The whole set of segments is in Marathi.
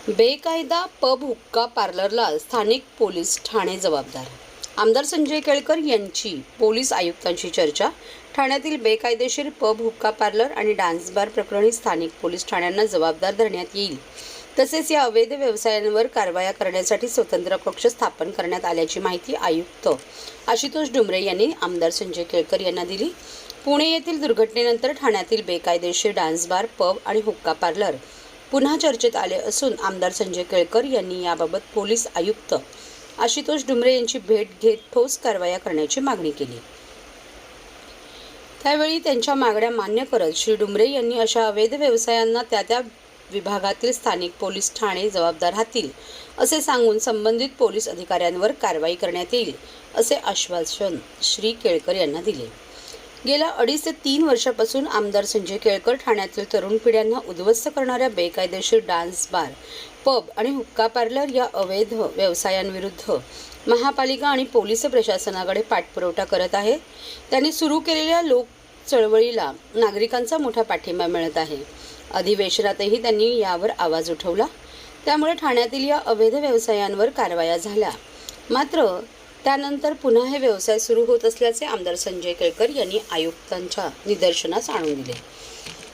बेकायदा पब हुक्का पार्लरला स्थानिक पोलीस ठाणे जबाबदार. आमदार संजय केळकर यांची पोलीस आयुक्तांशी चर्चा. ठाण्यातील बेकायदेशीर पब हुक्का पार्लर आणि डान्स बार प्रकरणी स्थानिक पोलीस ठाण्यांना जबाबदार धरण्यात येईल. तसेच या अवैध व्यवसायांवर कारवाया करण्यासाठी स्वतंत्र कक्ष स्थापन करण्यात आल्याची माहिती आयुक्त आशुतोष डुमरे यांनी आमदार संजय केळकर यांना दिली. पुणे येथील दुर्घटनेनंतर ठाण्यातील बेकायदेशीर डान्स बार, पब आणि हुक्का पार्लर पुन्हा चर्चेत आले असून आमदार संजय केळकर यांनी याबाबत पोलीस आयुक्त आशुतोष डुमरे यांची भेट घेत ठोस कारवाया करण्याची मागणी केली. त्यावेळी त्यांच्या मागण्या मान्य करत श्री डुमरे यांनी अशा अवैध व्यवसायांना त्या विभागातील स्थानिक पोलीस ठाणे जबाबदार राहतील असे सांगून संबंधित पोलीस अधिकाऱ्यांवर कारवाई करण्यात येईल असे आश्वासन श्री केळकर यांना दिले. गेल्या 2.5 ते 3 वर्षापासून आमदार संजय केळकर ठाण्यातील तरुण पिढ्यांना उद्ध्वस्त करणाऱ्या बेकायदेशीर डान्स बार, पब आणि हुक्का पार्लर या अवैध व्यवसायांविरुद्ध महापालिका आणि पोलीस प्रशासनाकडे पाठपुरावा करत आहे. त्यांनी सुरू केलेल्या लोक चळवळीला नागरिकांचा मोठा पाठिंबा मिळत आहे. अधिवेशनातही त्यांनी यावर आवाज उठवला. त्यामुळे ठाण्यातील या अवैध व्यवसायांवर कारवाया झाल्या. मात्र त्यानंतर पुन्हा हे व्यवसाय सुरू होत असल्याचे आमदार संजय केळकर यांनी आयुक्तांच्या निदर्शनास आणून दिले.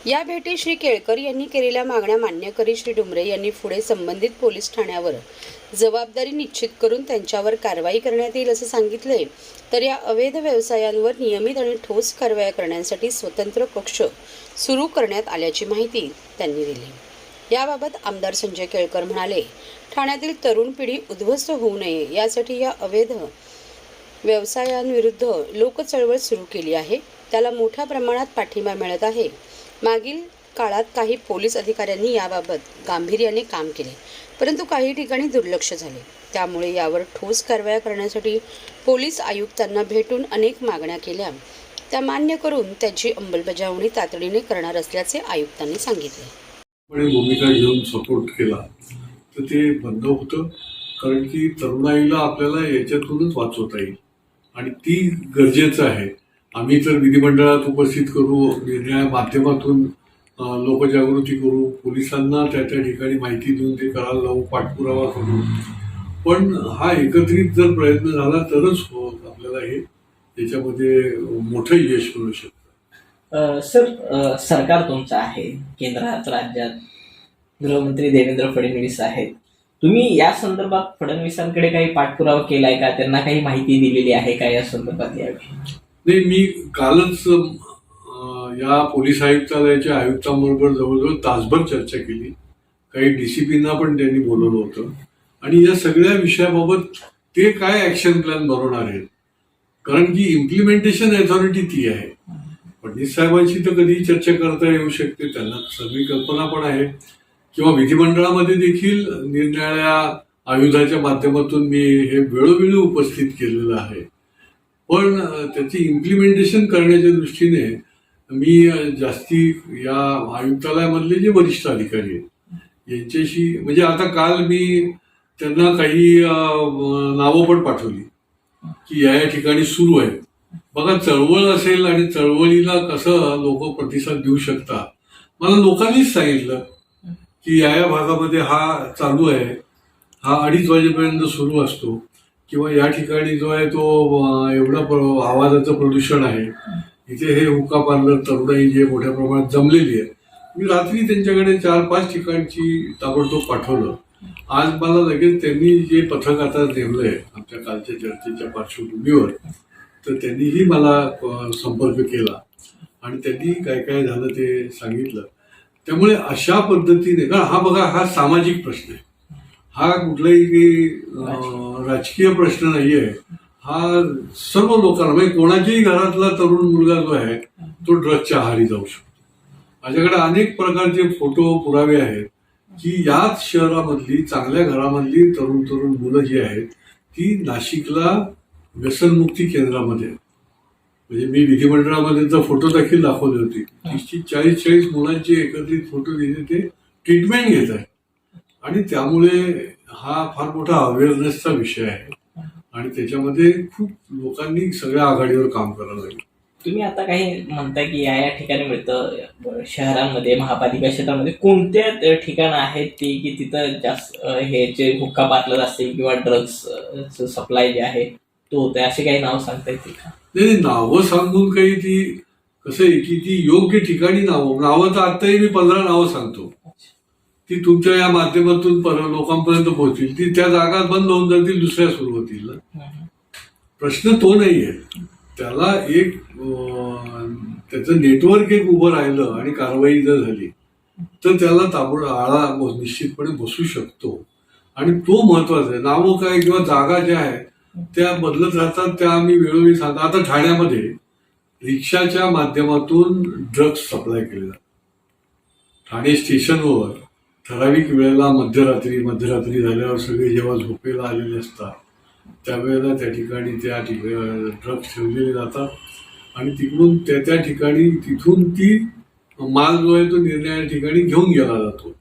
या भेटीत श्री केळकर यांनी केलेल्या मागण्या मान्य करीत श्री डुमरे यांनी पुढे संबंधित पोलीस ठाण्यावर जबाबदारी निश्चित करून त्यांच्यावर कारवाई करण्यात येईल असे सांगितले. तर या अवैध व्यवसायांवर नियमित आणि ठोस कारवाया करण्यासाठी स्वतंत्र कक्ष सुरू करण्यात आल्याची माहिती त्यांनी दिली. याबाबत आमदार संजय केळकर म्हणाले, ठाण्यातील तरुण पिढी उद्ध्वस्त होऊ नये यासाठी या अवैध व्यवसायांविरुद्ध लोक चळवळ सुरू केली आहे. त्याला मोठ्या प्रमाणात पाठिंबा मिळत आहे. मागील काळात काही पोलीस अधिकाऱ्यांनी याबाबत गांभीर्याने काम केले, परंतु काही ठिकाणी दुर्लक्ष झाले. त्यामुळे यावर ठोस कारवाया करण्यासाठी पोलीस आयुक्तांना भेटून अनेक मागण्या केल्या. त्या मान्य करून त्याची अंमलबजावणी तातडीने करणार असल्याचे आयुक्तांनी सांगितले. भूमिका घेऊन सपोर्ट केला तर ते बंद होतं, कारण की तरुणाईला आपल्याला याच्यातूनच वाचवता येईल आणि ती गरजेचं आहे. आम्ही तर विधिमंडळात उपस्थित करू, वेगळ्या माध्यमातून लोकजागृती करू, पोलिसांना त्या ठिकाणी माहिती देऊन ते करायला लावू, पाठपुरावा करू. पण हा एकत्रित जर प्रयत्न झाला तरच आपल्याला हे त्याच्यामध्ये मोठं यश मिळू शकतं. सर, सरकार तुमचं आहे, केंद्रात राज्यात गृहमंत्री देवेंद्र फडणवीस आहेत. तुम्ही या संदर्भात फडणवीसांकडे काही पाठपुरावा केलाय का? त्यांना काही माहिती दिलेली आहे का या संदर्भात? नाही, मी कालच या पोलीस आयुक्तालयाच्या आयुक्तांबरोबर जवळजवळ तासभर चर्चा केली. काही DCPना पण त्यांनी बोलवलं होतं आणि या सगळ्या विषयाबाबत ते काय ऍक्शन प्लॅन बनवणार आहेत, कारण की इम्प्लिमेंटेशन अथॉरिटी ती आहे. फडणवीस साहेबांशी तर कधी चर्चा करता येऊ शकते, त्यांना सगळी कल्पना पण आहे. किंवा विधिमंडळामध्ये देखील निरनिराळ्या आयुधाच्या माध्यमातून मी हे वेळोवेळी उपस्थित केलेलं आहे. पण त्याची इम्प्लिमेंटेशन करण्याच्या दृष्टीने मी जास्ती या आयुक्तालयामधले जे वरिष्ठ अधिकारी आहेत यांच्याशी, म्हणजे आता काल मी त्यांना काही नावं पण पाठवली की या ठिकाणी सुरू आहे. बघा, चळवळ असेल आणि चळवळीला कसं लोक प्रतिसाद देऊ शकतात. मला लोकांनीच सांगितलं की या भागामध्ये हा चालू आहे, हा 2:30 वाजेपर्यंत सुरू असतो, किंवा या ठिकाणी जो आहे तो एवढा आवाजाचं प्रदूषण आहे, इथे हे हुक्का पार्लर तरुणाई जे मोठ्या प्रमाणात जमलेली आहे. मी रात्री त्यांच्याकडे 4-5 ठिकाणची ताबडतोब पाठवलं. आज मला लगेच त्यांनी जे पथक आता नेमलंय आमच्या कालच्या चर्चेच्या पार्श्वभूमीवर, तर त्यांनीही मला संपर्क केला आणि त्यांनी काय काय झालं ते सांगितलं. त्यामुळे अशा पद्धतीने, कारण हा बघा, हा सामाजिक प्रश्न आहे, हा कुठलाही राजकीय प्रश्न नाही आहे. हा सर्व लोकांना, म्हणजे कोणाच्याही घरातला तरुण मुलगा जो आहे तो ड्रग्सच्या आहारी जाऊ शकतो. माझ्याकडे अनेक प्रकारचे फोटो पुरावे आहेत की याच शहरामधली, चांगल्या घरामधली तरुण मुलं जी आहेत ती नाशिकला व्यसनमुक्ती केंद्रामध्ये, म्हणजे मी विधिमंडळामध्ये तर फोटो देखील दाखवले होते, 30-40 मुलांचे एकत्रित फोटो दिले, ते ट्रीटमेंट घेत आहे. आणि त्यामुळे हा फार मोठा अवेअरनेसचा विषय आहे आणि त्याच्यामध्ये खूप लोकांनी सगळ्या आघाडीवर काम करावं लागेल. तुम्ही आता काही म्हणताय की या ठिकाणी मिळतं, शहरांमध्ये, महापालिका क्षेत्रामध्ये कोणत्या ठिकाणं आहेत ती की तिथं जास्त हे जे हुक्का पार्लर असतील किंवा ड्रग्स सप्लाय जे आहे तो होतोय, असे काही नाव सांगता येतील का? नाही, नावं सांगून काही ती कसं आहे की ती योग्य ठिकाणी नावं तर आताही मी 15 नावं सांगतो, ती तुमच्या या माध्यमातून लोकांपर्यंत पोहोचतील, ती त्या जागा बंद होऊन जातील, दुसऱ्या सुरू होतील ना. प्रश्न तो नाहीये. त्याला एक त्याचं नेटवर्क एक उभं राहिलं आणि कारवाई जर झाली तर त्याला आळा निश्चितपणे बसू शकतो. आणि तो महत्वाचा आहे. नावं काय किंवा जागा ज्या आहेत त्या बदलत राहतात, त्या आम्ही वेळोवेळी सांगतो. आता ठाण्यामध्ये रिक्षाच्या माध्यमातून ड्रग्ज सप्लाय केले जातात. ठाणे स्टेशनवर ठराविक वेळेला मध्यरात्री झाल्यावर सगळे जेव्हा झोपेला आलेले असतात त्यावेळेला त्या ठिकाणी ड्रग्ज ठेवलेले जातात आणि तिकडून त्या ठिकाणी तिथून ती माल जो आहे तो निर्णया ठिकाणी घेऊन गेला जातो.